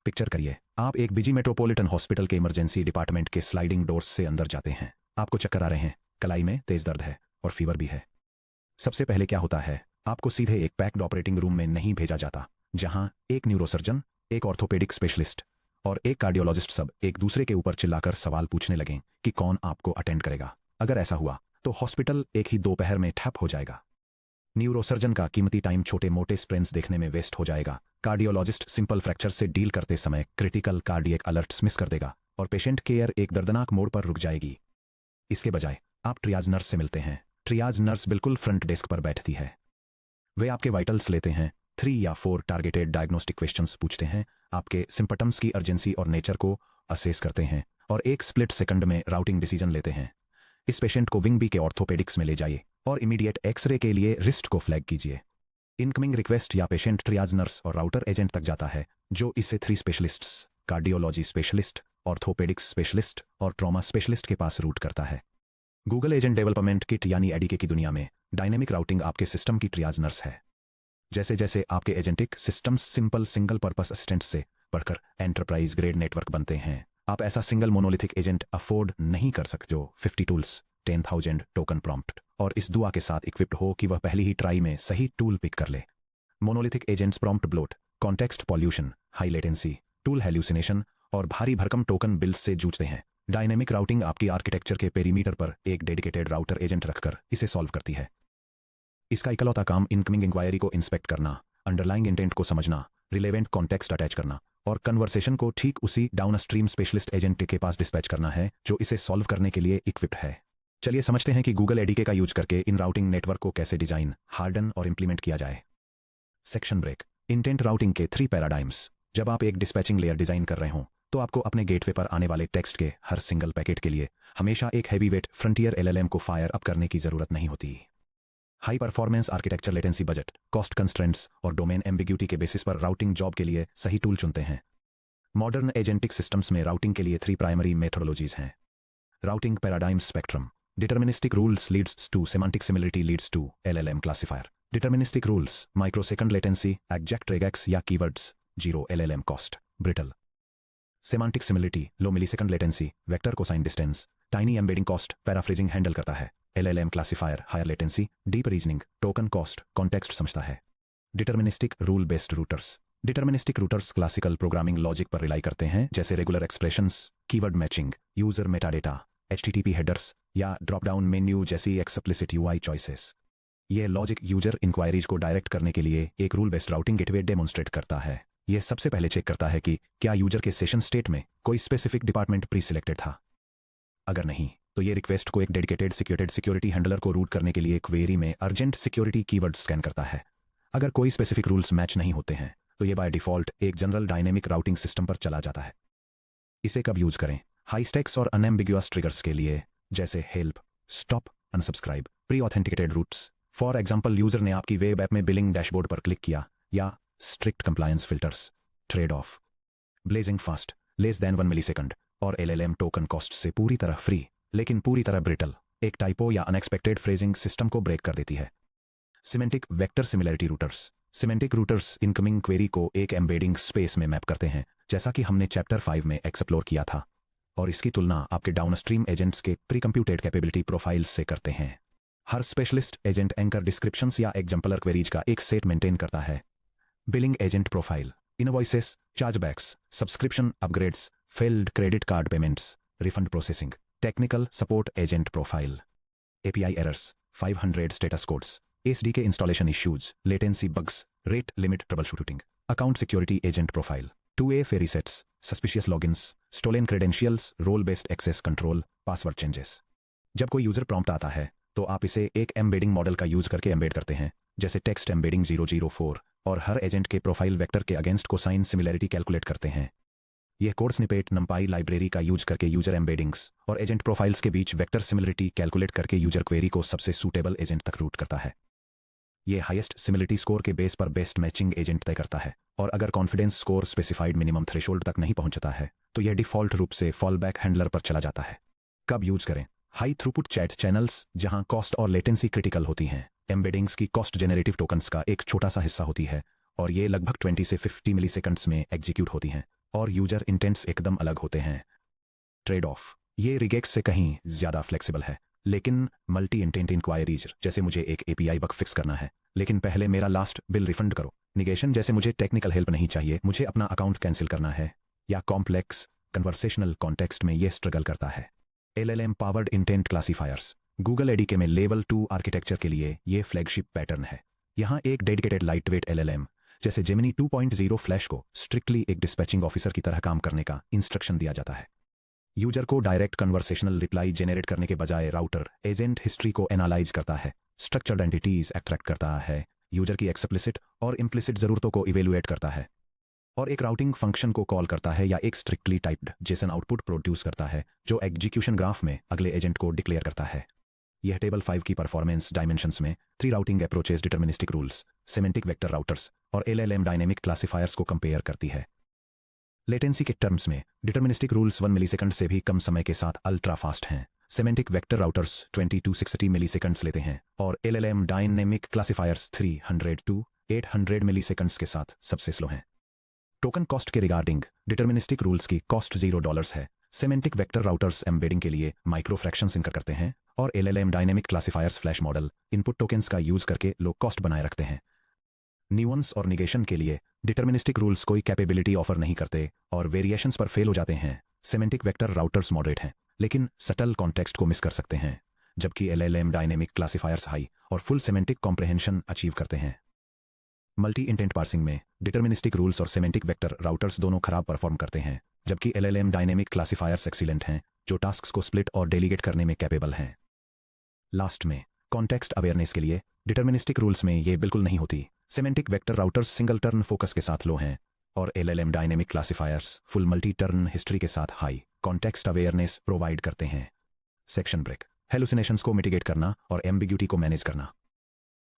Picture करिए, आप एक बिजी मेट्रोपॉलिटन हॉस्पिटल के इमरजेंसी डिपार्टमेंट के स्लाइडिंग डोर्स से अंदर जाते हैं। आपको चक्कर आ रहे हैं, कलाई में तेज दर्द है और फीवर भी है। सबसे पहले क्या होता है, आपको सीधे एक पैक्ड ऑपरेटिंग रूम में नहीं भेजा जाता, जहां एक न्यूरोसर्जन, एक ऑर्थोपेडिक स्पेशलिस्ट और एक कार्डियोलॉजिस्ट सब एक दूसरे के ऊपर चिल्लाकर सवाल पूछने लगें कि कौन आपको अटेंड करेगा। अगर ऐसा हुआ तो हॉस्पिटल एक ही दोपहर में ठप हो जाएगा। न्यूरोसर्जन का कीमती टाइम छोटे मोटे स्प्रेन्स देखने में वेस्ट हो जाएगा। कार्डियोलॉजिस्ट सिंपल फ्रैक्चर से डील करते समय क्रिटिकल कार्डियक अलर्ट्स मिस कर देगा और पेशेंट केयर एक दर्दनाक मोड़ पर रुक जाएगी। इसके बजाय आप ट्रियाज नर्स से मिलते हैं। ट्रियाज नर्स बिल्कुल फ्रंट डेस्क पर बैठती है। वे आपके वाइटल्स लेते हैं, 3 या 4 टारगेटेड डायग्नोस्टिक क्वेश्चंस पूछते हैं, आपके सिम्पटम्स की अर्जेंसी और नेचर को असेस करते हैं और एक स्प्लिट सेकंड में राउटिंग डिसीजन लेते हैं। इस पेशेंट को विंग बी के ऑर्थोपेडिक्स में ले जाइए और इमीडिएट एक्सरे के लिए रिस्ट को फ्लैग कीजिए। इनकमिंग रिक्वेस्ट या पेशेंट ट्रियाज नर्स और राउटर एजेंट तक जाता है, जो इसे 3 specialists, cardiology specialist, orthopaedics specialist और ट्रॉमा स्पेशलिस्ट के पास रूट करता है। गूगल एजेंट डेवलपमेंट किट यानी एडीके की दुनिया में डायनेमिक राउटिंग आपके सिस्टम की ट्रियाज नर्स है। जैसे जैसे आपके agentic systems simple single purpose assistant से बढ़कर एंटरप्राइज ग्रेड नेटवर्क बनते हैं, आप ऐसा सिंगल मोनोलिथिक एजेंट अफोर्ड नहीं कर सकते जो 50 टूल्स, 10,000 टोकन प्रॉम्प्ट और इस दुआ के साथ इक्विप्ड हो कि वह पहली ही ट्राई में सही टूल पिक कर ले। Monolithic agents prompt bloat, context pollution, high latency, tool hallucination और भारी भरकम टोकन बिल्स से जूझते हैं। डायनेमिक राउटिंग आपकी आर्किटेक्चर के पेरीमीटर पर एक डेडिकेटेड राउटर एजेंट रखकर इसे सॉल्व करती है। इसका इकलौता काम इनकमिंग इंक्वायरी को इंस्पेक्ट करना, अंडरलाइंग इंटेंट को समझना, रिलेवेंट कॉन्टेक्स्ट अटैच करना और कन्वर्सेशन को ठीक उसी डाउनस्ट्रीम स्पेशलिस्ट एजेंट के पास डिस्पैच करना है जो इसे सॉल्व करने के लिए इक्विप्ड है। चलिए समझते हैं कि गूगल एडीके का यूज करके इन राउटिंग नेटवर्क को कैसे डिजाइन, हार्डन और इंप्लीमेंट किया जाए। Section break. इंटेंट राउटिंग के 3 पैराडाइम्स। जब आप एक डिस्पैचिंग लेयर डिजाइन कर रहे हों तो आपको अपने गेटवे पर आने वाले टेक्स्ट के हर सिंगल पैकेट के लिए हमेशा एक हैवीवेट फ्रंटियर एलएलएम को फायर अप करने की जरूरत नहीं होती। High performance architecture, latency, budget, cost constraints और डोमेन एम्बिग्यूटी के बेसिस पर राउटिंग जॉब के लिए सही टूल चुनते हैं। मॉडर्न एजेंटिक सिस्टम्स में राउटिंग के लिए 3 प्राइमरी मेथोडोलॉजीज हैं। Routing paradigm spectrum. Deterministic rules leads to semantic similarity leads to LLM classifier. Deterministic rules, microsecond latency, exact regex या keywords, 0 LLM cost, brittle. Semantic similarity, low millisecond latency, vector cosine distance, tiny embedding cost, paraphrasing handle करता है। LLM classifier, higher latency, deep reasoning, token cost, context समझता है। Deterministic rule based routers. Deterministic routers classical programming logic पर rely करते हैं, जैसे regular expressions, keyword matching, user metadata, HTTP headers या drop down menu जैसी एक्सप्लिसिट यूआई चॉइसेस। यह logic user inquiries को डायरेक्ट करने के लिए एक rule based routing gateway demonstrate करता है। यह सबसे पहले चेक करता है कि क्या यूजर के सेशन स्टेट में कोई स्पेसिफिक डिपार्टमेंट प्री सिलेक्टेड था। अगर नहीं तो यह रिक्वेस्ट को एक डेडिकेटेड सिक्योरिटी हैंडलर को रूट करने के लिए क्वेरी में अर्जेंट सिक्योरिटी कीवर्ड स्कैन करता है। अगर कोई स्पेसिफिक रूल्स मैच नहीं होते हैं तो यह बाय डिफॉल्ट एक जनरल डायनेमिक राउटिंग सिस्टम पर चला जाता है। इसे कब यूज करें? हाई स्टेक्स और अनएम्बिग्यूअस ट्रिगर्स के लिए, जैसे help, stop, unsubscribe, pre authenticated routes. For example, user ने आपकी वेब ऐप में बिलिंग डैशबोर्ड पर क्लिक किया, या strict compliance filters, trade off, blazing fast, less than 1 millisecond और एलएलएम टोकन कॉस्ट से पूरी तरह फ्री लेकिन पूरी तरह ब्रिटल एक टाइपो या अनएक्सपेक्टेड फ्रेजिंग सिस्टम को ब्रेक कर देती है। Semantic vector similarity routers. Semantic routers incoming query को एक एम्बेडिंग स्पेस में मैप करते हैं, जैसा कि हमने चैप्टर 5 में एक्सप्लोर किया था, और इसकी तुलना आपके डाउनस्ट्रीम एजेंट्स के प्री कंप्यूटेड कैपेबिलिटी प्रोफाइल्स से करते हैं। हर स्पेशलिस्ट एजेंट एंकर डिस्क्रिप्शंस या एग्जाम्पलर क्वेरीज का एक सेट मेंटेन करता है। Billing agent profile, invoices, chargebacks, subscription upgrades, failed credit card payments, refund processing. Technical support agent profile, API errors, 500 status codes, SDK installation issues, latency bugs, rate limit troubleshooting. Account security agent profile, 2A फेरी सेट्स, suspicious logins, stolen credentials, role based access control, password changes. जब कोई user prompt आता है तो आप इसे एक एम्बेडिंग मॉडल का यूज करके एम्बेड करते हैं, जैसे टेक्स्ट एम्बेडिंग 004, और हर एजेंट के प्रोफाइल वेक्टर के अगेंस्ट कोसाइन सिमिलैरिटी कैलकुलेट करते हैं। यह कोड स्निपेट नंपाई लाइब्रेरी का यूज करके यूजर एम्बेडिंग्स और एजेंट प्रोफाइल्स के बीच वेक्टर सिमिलरिटी कैलकुलेट करके यूजर क्वेरी को सबसे सूटेबल एजेंट तक रूट करता है। यह हाईएस्ट सिमिलरिटी स्कोर के बेस पर बेस्ट मैचिंग एजेंट तय करता है, और अगर confidence score specified minimum threshold तक नहीं पहुंचता है तो यह डिफॉल्ट रूप से फॉलबैक हैंडलर पर चला जाता है। कब यूज करें? हाई थ्रूपुट चैट चैनल्स, जहां कॉस्ट और लेटेंसी क्रिटिकल होती हैं। एम्बेडिंग्स की कॉस्ट जेनरेटिव टोकन्स का एक छोटा सा हिस्सा होती है और ये लगभग 20 से 50 मिलीसेकंड्स में एग्जीक्यूट होती हैं। और यूजर इंटेंट्स एकदम अलग होते हैं। ट्रेड ऑफ, ये रिगेक्स से कहीं ज़्यादा फ्लेक्सिबल है, लेकिन मल्टी इंटेंट इंक्वायरीज जैसे मुझे एक एपीआई बग फिक्स करना है लेकिन पहले मेरा लास्ट बिल रिफंड करो, निगेशन जैसे मुझे टेक्निकल हेल्प नहीं चाहिए, मुझे अपना अकाउंट कैंसिल करना है, या कॉम्प्लेक्स कन्वर्सेशनल कॉन्टेक्स्ट में ये स्ट्रगल करता है। LLM powered intent classifiers, Google एडीके में लेवल 2 आर्किटेक्चर के लिए ये फ्लैगशिप पैटर्न है। यहाँ एक डेडिकेटेड लाइटवेट LLM जैसे जेमिनी 2.0 फ्लैश को स्ट्रिक्टली एक डिस्पैचिंग ऑफिसर की तरह काम करने का इंस्ट्रक्शन दिया जाता है। यूजर को डायरेक्ट कन्वर्सेशनल रिप्लाई जेनरेट करने के बजाय राउटर एजेंट हिस्ट्री को एनालाइज करता है, स्ट्रक्चर्ड एंटिटीज एक्सट्रैक्ट करता है, यूजर की एक्सप्लिसिट और इम्प्लिसिट जरूरतों को इवेलुएट करता है और एक राउटिंग फंक्शन को कॉल करता है या एक strictly typed Jason output produce करता है जो एग्जीक्यूशन ग्राफ में अगले एजेंट को डिक्लेयर करता है। यह टेबल 5 की परफॉर्मेंस डायमेंशंस में 3 routing approaches, deterministic rules, semantic vector routers और LLM डायनेमिक क्लासीफायर्स को कंपेयर करती है। लेटेंसी के टर्म्स में डिटर्मिनिस्टिक रूल्स 1 मिलीसेकंड से भी कम समय के साथ अल्ट्रा फास्ट हैं, semantic vector routers 20 to 60 milliseconds लेते हैं और LLM dynamic classifiers 300 to 800 milliseconds के साथ सबसे स्लो हैं। टोकन कॉस्ट के रिगार्डिंग डिटर्मिनिस्टिक रूल्स की कॉस्ट $0 है, सिमेंटिक वेक्टर राउटर्स एम्बेडिंग के लिए माइक्रो फ्रैक्शंस इनकर करते हैं और LLM dynamic classifiers flash model input tokens का यूज करके लो कॉस्ट बनाए रखते हैं। न्यूअंस और निगेशन के लिए डिटर्मिनिस्टिक रूल्स कोई कैपेबिलिटी ऑफर नहीं करते और वेरिएशंस पर फेल हो जाते हैं। सिमेंटिक वेक्टर राउटर्स मॉडरेट हैं लेकिन सटल कॉन्टेक्स्ट को मिस कर सकते हैं, जबकि LLM डायनेमिक क्लासीफायर्स हाई और फुल सिमेंटिक कॉम्प्रहेंशन अचीव करते हैं। मल्टी इंटेंट पार्सिंग में डिटर्मिनिस्टिक रूल्स और सिमेंटिक वेक्टर राउटर्स दोनों खराब परफॉर्म करते हैं, जबकि LLM डायनेमिक क्लासीफायर्स एक्सीलेंट हैं जो टास्क्स को स्प्लिट और डेलीगेट करने में कैपेबल हैं। लास्ट में कॉन्टेक्स्ट अवेयरनेस के लिए डिटर्मिनिस्टिक रूल्स में ये बिल्कुल नहीं होती। Semantic vector routers single turn focus के साथ लो हैं और LLM dynamic classifiers full multi turn history के साथ हाई कॉन्टेक्स्ट अवेयरनेस प्रोवाइड करते हैं। सेक्शन ब्रेक, हेलुसिनेशंस को मिटिगेट करना और एम्बिग्यूटी को मैनेज करना।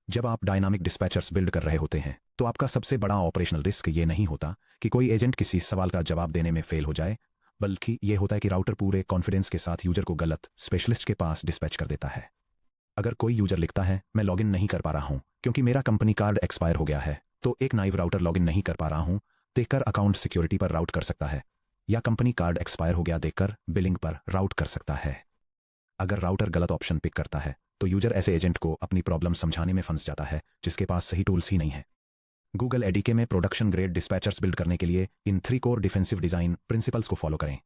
जब आप डायनामिक डिस्पैचर्स बिल्ड कर रहे होते हैं तो आपका सबसे बड़ा ऑपरेशनल रिस्क ये नहीं होता कि कोई एजेंट किसी सवाल का जवाब देने में फेल हो जाए, बल्कि ये होता है कि राउटर पूरे कॉन्फिडेंस के साथ यूजर को गलत स्पेशलिस्ट के पास डिस्पैच कर देता है। अगर कोई यूजर लिखता है मैं लॉगिन नहीं कर पा रहा हूं क्योंकि मेरा कंपनी कार्ड एक्सपायर हो गया है, तो एक नाइव राउटर लॉगिन नहीं कर पा रहा हूं देखकर अकाउंट सिक्योरिटी पर राउट कर सकता है, या कंपनी कार्ड एक्सपायर हो गया देखकर बिलिंग पर राउट कर सकता है। अगर राउटर गलत ऑप्शन पिक करता है तो यूजर ऐसे एजेंट को अपनी प्रॉब्लम समझाने में फंस जाता है जिसके पास सही टूल्स ही नहीं है। गूगल एडीके में प्रोडक्शन ग्रेड डिस्पैचर्स बिल्ड करने के लिए इन 3 कोर डिफेंसिव डिजाइन प्रिंसिपल्स को फॉलो करें।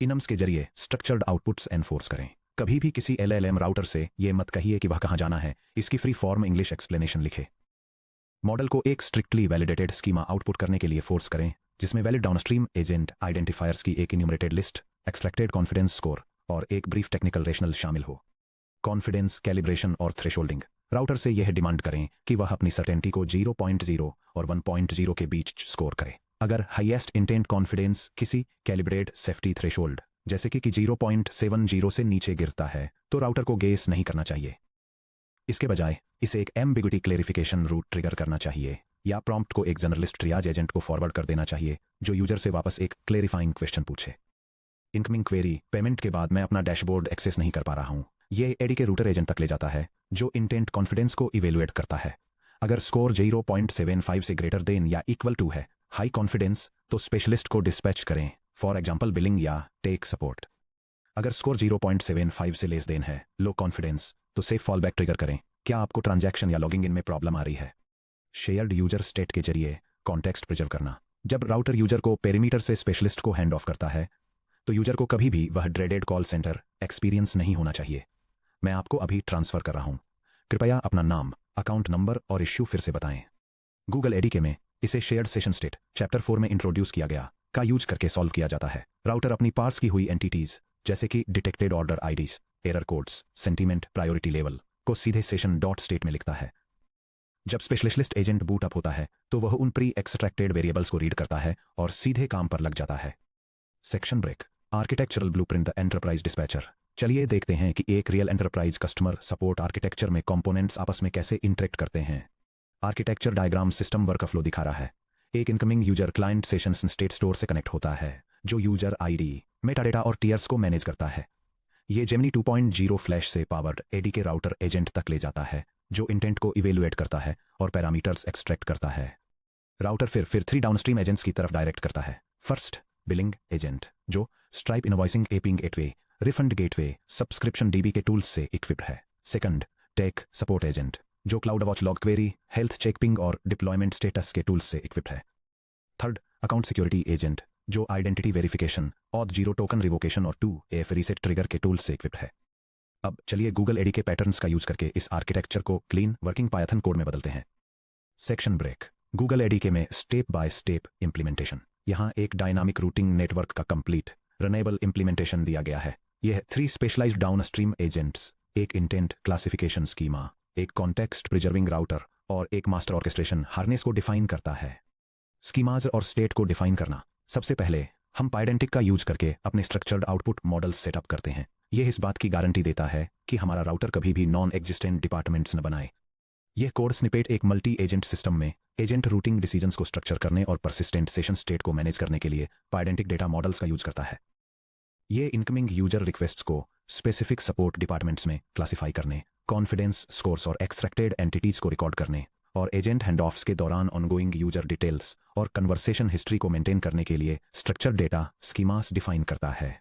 इनम्स के जरिए स्ट्रक्चर्ड आउटपुट्स एनफोर्स करें। कभी भी किसी LLM राउटर से ये मत कहिए कि वह कहां जाना है, इसकी फ्री फॉर्म इंग्लिश एक्सप्लेनेशन लिखे। मॉडल को एक स्ट्रिक्टली वैलिडेटेड स्कीमा आउटपुट करने के लिए फोर्स करें जिसमें वैलिड डाउनस्ट्रीम एजेंट आइडेंटिफायर्स की एक enumerated list, extracted confidence score और एक ब्रीफ टेक्निकल रेशनल शामिल हो। कॉन्फिडेंस कैलिब्रेशन और थ्रेशोल्डिंग, राउटर से यह डिमांड करें कि वह अपनी सर्टेनिटी को 0.0 और 1.0 के बीच स्कोर करे। अगर हाईएस्ट इंटेंट कॉन्फिडेंस किसी कैलिब्रेट सेफ्टी थ्रेशोल्ड जैसे कि 0.70 से नीचे गिरता है तो राउटर को गेस नहीं करना चाहिए। इसके बजाय इसे एक एम्बिग्यूटी क्लेरिफिकेशन रूट ट्रिगर करना चाहिए या प्रॉम्प्ट को एक जर्नलिस्ट ट्रियाज एजेंट को फॉरवर्ड कर देना चाहिए जो यूजर से वापस एक क्लेरिफाइंग क्वेश्चन पूछे। इनकमिंग क्वेरी, पेमेंट के बाद मैं अपना डैशबोर्ड एक्सेस नहीं कर पा रहा हूं। ये एडीके रूटर एजेंट तक ले जाता है जो इंटेंट कॉन्फिडेंस को इवेलुएट करता है। अगर स्कोर 0.75 से ग्रेटर देन या इक्वल टू है हाई कॉन्फिडेंस तो स्पेशलिस्ट को डिस्पैच करें, फॉर एग्जांपल बिलिंग या टेक सपोर्ट। अगर स्कोर 0.75 से लेस देन है लो कॉन्फिडेंस तो सेफ फॉलबैक ट्रिगर करें। क्या आपको ट्रांजैक्शन या लॉगिंग इन में प्रॉब्लम आ रही है? शेयर्ड यूजर स्टेट के जरिए कॉन्टेक्स्ट प्रिजर्व करना, जब राउटर यूजर को पेरीमीटर से स्पेशलिस्ट को हैंड ऑफ करता है तो यूजर को कभी भी वह ड्रेडेड कॉल सेंटर एक्सपीरियंस नहीं होना चाहिए। मैं आपको अभी ट्रांसफर कर रहा हूं, कृपया अपना नाम, अकाउंट नंबर और इश्यू फिर से बताएं। गूगल एडीके में इसे शेयर्ड सेशन स्टेट चैप्टर 4 में इंट्रोड्यूस किया गया का यूज करके सॉल्व किया जाता है। राउटर अपनी पार्स की हुई एंटिटीज जैसे कि detected order IDs, error codes, sentiment, priority level को सीधे सेशन डॉट स्टेट में लिखता है। जब स्पेशलिस्ट एजेंट बूट अप होता है तो वह उन प्री एक्सट्रैक्टेड वेरिएबल्स को रीड करता है और सीधे काम पर लग जाता है। Section break, architectural blueprint the enterprise dispatcher. चलिए देखते हैं कि एक real enterprise customer support architecture में कंपोनेंट्स आपस में कैसे इंटरेक्ट करते हैं। आर्किटेक्चर डायग्राम सिस्टम वर्कफ्लो दिखा रहा है। एक incoming user client session state store से कनेक्ट होता है जो यूजर आईडी, मेटाडेटा और टीयर्स को मैनेज करता है। ये जेमिनी 2.0 फ्लैश से पावर्ड एडीके राउटर एजेंट तक ले जाता है जो इंटेंट को इवेलुएट करता है और पैरामीटर्स एक्सट्रैक्ट करता है। राउटर फिर 3 डाउनस्ट्रीम एजेंट्स की तरफ डायरेक्ट करता है, फर्स्ट, बिलिंग एजेंट, जो stripe invoicing aping gateway, refund gateway, subscription dB के टूल्स से इक्विप्ड है। सेकंड, टेक सपोर्ट एजेंट, जो cloud watch log query, health checking और डिप्लॉयमेंट स्टेटस के टूल्स से इक्विप्ड है। थर्ड, अकाउंट सिक्योरिटी एजेंट, जो identity verification, auth zero token revocation और 2FA रीसेट ट्रिगर के टूल्स से इक्विप्ड है। अब चलिए गूगल एडी के पैटर्न्स का यूज करके इस आर्किटेक्चर को क्लीन वर्किंग पायथन कोड में बदलते हैं। सेक्शन ब्रेक, गूगल एडी में स्टेप बाय स्टेप इंप्लीमेंटेशन। यहाँ एक डायनामिक रूटिंग नेटवर्क का कंप्लीट रनेबल इंप्लीमेंटेशन दिया गया है। यह 3 स्पेशलाइज्ड डाउनस्ट्रीम एजेंट्स, एक इंटेंट क्लासिफिकेशन स्कीमा, एक कॉन्टेक्स्ट प्रिजर्विंग राउटर और एक मास्टर ऑर्केस्ट्रेशन हार्नेस को डिफाइन करता है। स्कीमाज और स्टेट को डिफाइन करना। सबसे पहले हम पाइडेंटिक का यूज करके अपने स्ट्रक्चर्ड आउटपुट मॉडल्स सेटअप करते हैं। यह इस बात की गारंटी देता है कि हमारा राउटर कभी भी नॉन एग्जिस्टेंट डिपार्टमेंट्स न बनाए। यह कोड स्निपेट एक मल्टी एजेंट सिस्टम में एजेंट रूटिंग डिसीजंस को स्ट्रक्चर करने और परसिस्टेंट सेशन स्टेट को मैनेज करने के लिए पाइडेंटिक डेटा मॉडल्स का यूज करता है। ये इनकमिंग यूजर रिक्वेस्ट्स को स्पेसिफिक सपोर्ट डिपार्टमेंट्स में क्लासिफाई करने, कॉन्फिडेंस स्कोर्स और एक्सट्रैक्टेड एंटिटीज को रिकॉर्ड करने और एजेंट हैंडऑफ्स के दौरान ऑनगोइंग यूजर डिटेल्स और कन्वर्सेशन हिस्ट्री को मेंटेन करने के लिए स्ट्रक्चर्ड डेटा स्कीमास डिफाइन करता है।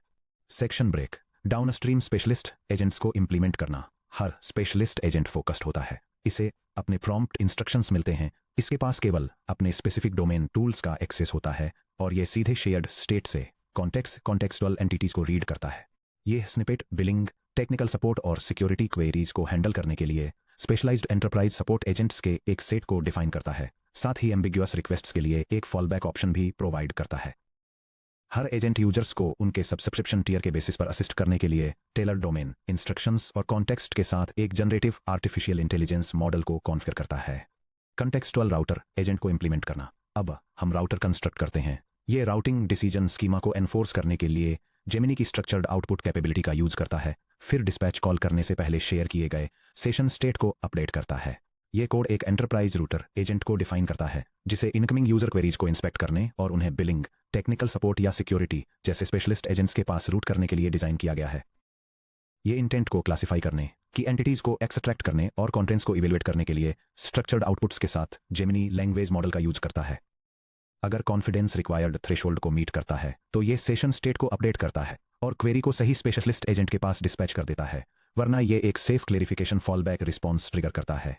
Section break, downstream specialist agents को इंप्लीमेंट करना। हर स्पेशलिस्ट एजेंट फोकस्ड होता है। इसे अपने प्रॉम्प्ट इंस्ट्रक्शंस मिलते हैं। इसके पास केवल अपने स्पेसिफिक डोमेन टूल्स का एक्सेस होता है और यह सीधे शेयर्ड स्टेट से कॉन्टेक्सुअल एंटिटीज को रीड करता है। यह स्निपेट बिलिंग, टेक्निकल सपोर्ट और सिक्योरिटी क्वेरीज को हैंडल करने के लिए स्पेशलाइज्ड एंटरप्राइज सपोर्ट एजेंट्स के एक सेट को डिफाइन करता है। साथ ही एम्बिग्युअस रिक्वेस्ट्स के लिए एक फॉलबैक ऑप्शन भी प्रोवाइड करता है। हर एजेंट यूजर्स को उनके सब्सक्रिप्शन टियर के बेसिस पर असिस्ट करने के लिए टेलर डोमेन इंस्ट्रक्शंस और कॉन्टेक्स्ट के साथ एक जनरेटिव आर्टिफिशियल इंटेलिजेंस मॉडल को कॉन्फ़िगर करता है। कंटेक्सुअल राउटर एजेंट को इंप्लीमेंट करना। अब हम राउटर कंस्ट्रक्ट करते हैं। ये राउटिंग डिसीजन स्कीमा को एनफोर्स करने के लिए जेमिनी की स्ट्रक्चर्ड आउटपुट कैपेबिलिटी का यूज करता है। फिर डिस्पैच कॉल करने से पहले शेयर किए गए सेशन स्टेट को अपडेट करता है। यह कोड एक एंटरप्राइज रूटर एजेंट को डिफाइन करता है, जिसे इनकमिंग यूजर क्वेरीज को इंस्पेक्ट करने और उन्हें बिलिंग, टेक्निकल सपोर्ट या सिक्योरिटी जैसे स्पेशलिस्ट एजेंट्स के पास रूट करने के लिए डिजाइन किया गया है। ये इंटेंट को क्लासिफाई करने, की एंटिटीज को एक्सट्रैक्ट करने और कंटेंट्स को इवेलुएट करने के लिए स्ट्रक्चर्ड आउटपुट्स के साथ जेमिनी लैंग्वेज मॉडल का यूज करता है। अगर कॉन्फिडेंस रिक्वायर्ड थ्रेशोल्ड को मीट करता है तो ये सेशन स्टेट को अपडेट करता है और क्वेरी को सही स्पेशलिस्ट एजेंट के पास डिस्पैच कर देता है, वरना ये एक safe clarification fallback response trigger करता है।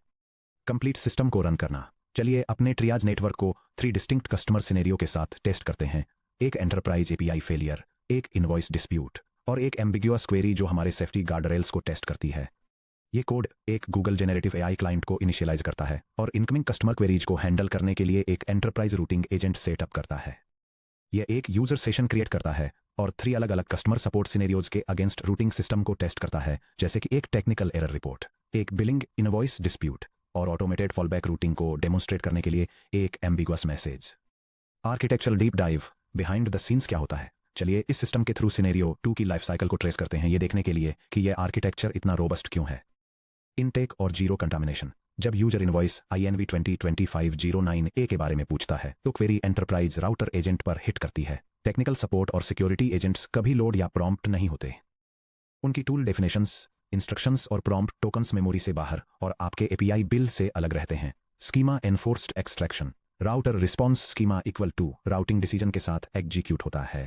कंप्लीट सिस्टम को रन करना। चलिए अपने ट्रियाज नेटवर्क को 3 डिस्टिंक्ट कस्टमर सिनेरियो के साथ टेस्ट करते हैं। एक एंटरप्राइज एपीआई फेलियर, एक इनवॉइस डिस्प्यूट और एक एम्बिग्युअस क्वेरी जो हमारे सेफ्टी गार्डरेल्स को टेस्ट करती है। ये कोड एक गूगल जेनरेटिव एआई क्लाइंट को इनिशियलाइज करता है और इनकमिंग कस्टमर क्वेरीज को हैंडल करने के लिए एक एंटरप्राइज रूटिंग एजेंट सेटअप करता है। यह एक यूजर सेशन क्रिएट करता है और 3 अलग अलग कस्टमर सपोर्ट सिनेरियोज के अगेंस्ट रूटिंग सिस्टम को टेस्ट करता है, जैसे कि एक टेक्निकल एरर रिपोर्ट, एक बिलिंग इनवॉइस डिस्प्यूट और ऑटोमेटेड फॉलबैक रूटिंग को डेमोन्स्ट्रेट करने के लिए एक ambiguous message. Architectural deep dive, behind the scenes क्या होता है। चलिए इस सिस्टम के थ्रू सिनेरियो 2 की लाइफ साइकिल को ट्रेस करते हैं, ये देखने के लिए कि यह आर्किटेक्चर इतना रोबस्ट क्यों है। इनटेक और जीरो कंटामिनेशन। जब यूजर इनवॉइस INV 202509A के बारे में पूछता है तो क्वेरी एंटरप्राइज राउटर एजेंट पर हिट करती है। टेक्निकल सपोर्ट और सिक्योरिटी एजेंट्स कभी लोड या प्रॉम्प्ट नहीं होते। उनकी टूल डेफिनेशंस, इंस्ट्रक्शंस और प्रॉम्प्ट टोकन्स मेमोरी से बाहर और आपके API बिल से अलग रहते हैं। Schema enforced extraction. Router response schema equal to routing decision के साथ एग्जीक्यूट होता है।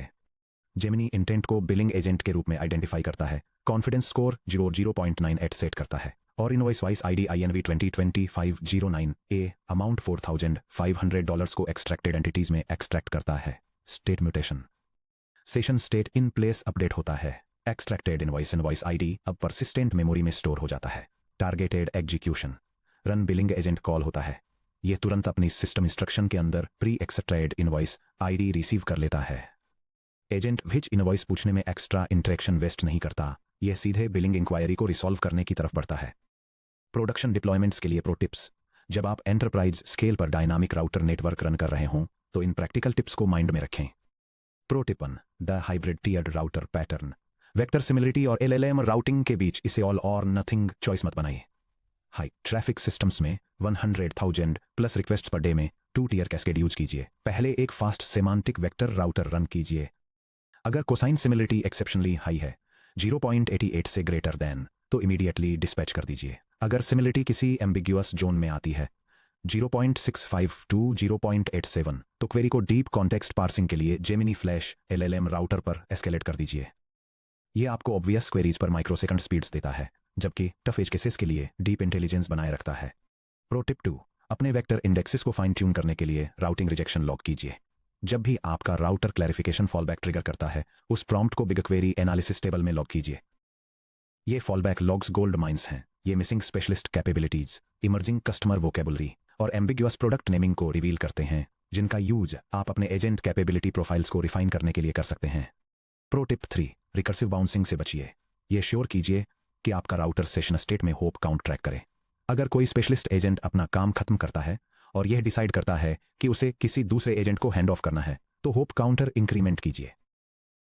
जेमिनी इंटेंट को बिलिंग एजेंट के रूप में आइडेंटिफाई करता है, कॉन्फिडेंस स्कोर 0.98 सेट करता है और invoice vice ID INV 202509A amount $4,500 को एक्सट्रैक्टेड एंटिटीज में एक्सट्रैक्ट करता है। State mutation. Session state in place update होता है। एक्सट्रैक्टेड इनवॉइस ID अब परसिस्टेंट मेमोरी में स्टोर हो जाता है। Targeted execution. Run billing agent call होता है। यह तुरंत अपनी सिस्टम इंस्ट्रक्शन के अंदर pre extracted invoice ID receive कर लेता है। एजेंट विच इनवॉइस पूछने में एक्स्ट्रा इंटरेक्शन वेस्ट नहीं करता, यह सीधे बिलिंग इंक्वायरी को रिसॉल्व करने की तरफ बढ़ता है। प्रोडक्शन डिप्लॉयमेंट्स के लिए प्रो टिप्स। जब आप एंटरप्राइज स्केल पर डायनामिक राउटर नेटवर्क रन कर रहे हों तो इन प्रैक्टिकल टिप्स को माइंड में रखें। Pro tip 1, the hybrid tiered router pattern. Vector similarity और LLM राउटिंग के बीच इसे ऑल और नथिंग चॉइस मत बनाइए। हाई ट्रैफिक सिस्टम्स में 100,000 प्लस रिक्वेस्ट पर डे में 2 टियर कैस्केड यूज कीजिए। पहले एक fast semantic vector router run कीजिए। अगर कोसाइन सिमिलरिटी एक्सेप्शनली हाई है, 0.88 से ग्रेटर देन, तो इमीडिएटली डिस्पैच कर दीजिए। अगर सिमिलरिटी किसी एम्बिग्युअस जोन में आती है, 0.65 to 0.87, तो क्वेरी को डीप कॉन्टेक्स्ट पार्सिंग के लिए जेमिनी फ्लैश LLM राउटर पर एस्केलेट कर दीजिए। ये आपको ऑब्वियस क्वेरीज पर माइक्रोसेकंड स्पीड्स देता है, जबकि टफ एज केसेस के लिए डीप इंटेलिजेंस बनाए रखता है। प्रो टिप 2, अपने वेक्टर इंडेक्सेस को फाइन ट्यून करने के लिए राउटिंग रिजेक्शन लॉग कीजिए। जब भी आपका राउटर क्लैरिफिकेशन फॉलबैक ट्रिगर करता है, उस प्रॉम्प्ट को बिग क्वेरी एनालिसिस टेबल में लॉग कीजिए। ये फॉलबैक लॉग्स गोल्ड माइंस हैं। ये missing specialist capabilities, emerging customer vocabulary और एम्बिग्यूअस प्रोडक्ट नेमिंग को रिवील करते हैं, जिनका यूज आप अपने एजेंट कैपेबिलिटी प्रोफाइल्स को रिफाइन करने के लिए कर सकते हैं। प्रो टिप 3, रिकर्सिव बाउंसिंग से बचिए। ये श्योर कीजिए कि आपका राउटर सेशन स्टेट में होप काउंट ट्रैक करे। अगर कोई स्पेशलिस्ट एजेंट अपना काम खत्म करता है और यह डिसाइड करता है कि उसे किसी दूसरे एजेंट को हैंड ऑफ करना है, तो होप काउंटर इंक्रीमेंट कीजिए।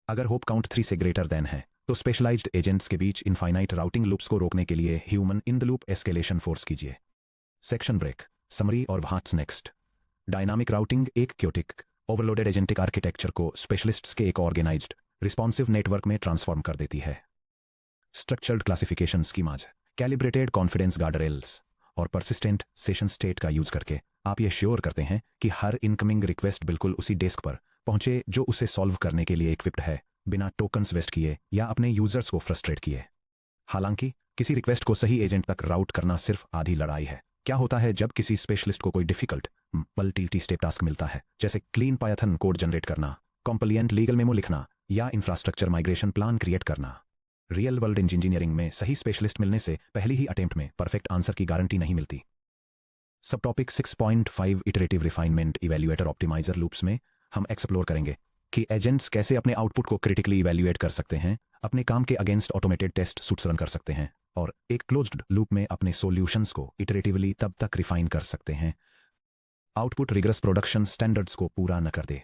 अगर होप काउंट 3 से ग्रेटर देन है, तो स्पेशलाइज्ड एजेंट्स के बीच इनफाइनाइट राउटिंग लूप्स को रोकने के लिए human in the loop escalation force कीजिए। सेक्शन ब्रेक, समरी और व्हाट्स नेक्स्ट। डायनामिक राउटिंग एक क्योटिक ओवरलोडेड एजेंटिक आर्किटेक्चर को स्पेशलिस्ट्स के एक ऑर्गेनाइज्ड रिस्पॉन्सिव नेटवर्क में ट्रांसफॉर्म कर देती है। Structured classification schemas, calibrated confidence guardrails और परसिस्टेंट सेशन स्टेट का यूज करके आप ये श्योर करते हैं कि हर इनकमिंग रिक्वेस्ट बिल्कुल उसी डेस्क पर पहुंचे जो उसे सॉल्व करने के लिए इक्विप्ड है, बिना टोकन्स वेस्ट किए या अपने यूजर्स को फ्रस्ट्रेट किए। हालांकि किसी रिक्वेस्ट को सही एजेंट तक राउट करना सिर्फ आधी लड़ाई है। क्या होता है जब किसी स्पेशलिस्ट को कोई डिफिकल्ट मल्टी स्टेप टास्क मिलता है, जैसे क्लीन पायथन कोड जनरेट करना, कॉम्प्लिएंट लीगल मेमो लिखना या इंफ्रास्ट्रक्चर माइग्रेशन प्लान क्रिएट करना। रियल वर्ल्ड इंजीनियरिंग में सही स्पेशलिस्ट मिलने से पहली ही अटेम्प्ट में परफेक्ट आंसर की गारंटी नहीं मिलती। सब topic 6.5 iterative refinement evaluator optimiser loops में हम एक्सप्लोर करेंगे कि एजेंट्स कैसे अपने आउटपुट को क्रिटिकली इवैल्यूएट कर सकते हैं, अपने काम के against automated test suites run कर सकते हैं और एक क्लोज्ड लूप में अपने सॉल्यूशंस को इटरेटिवली तब तक रिफाइन कर सकते हैं आउटपुट रिगरस प्रोडक्शन स्टैंडर्ड्स को पूरा न कर दे।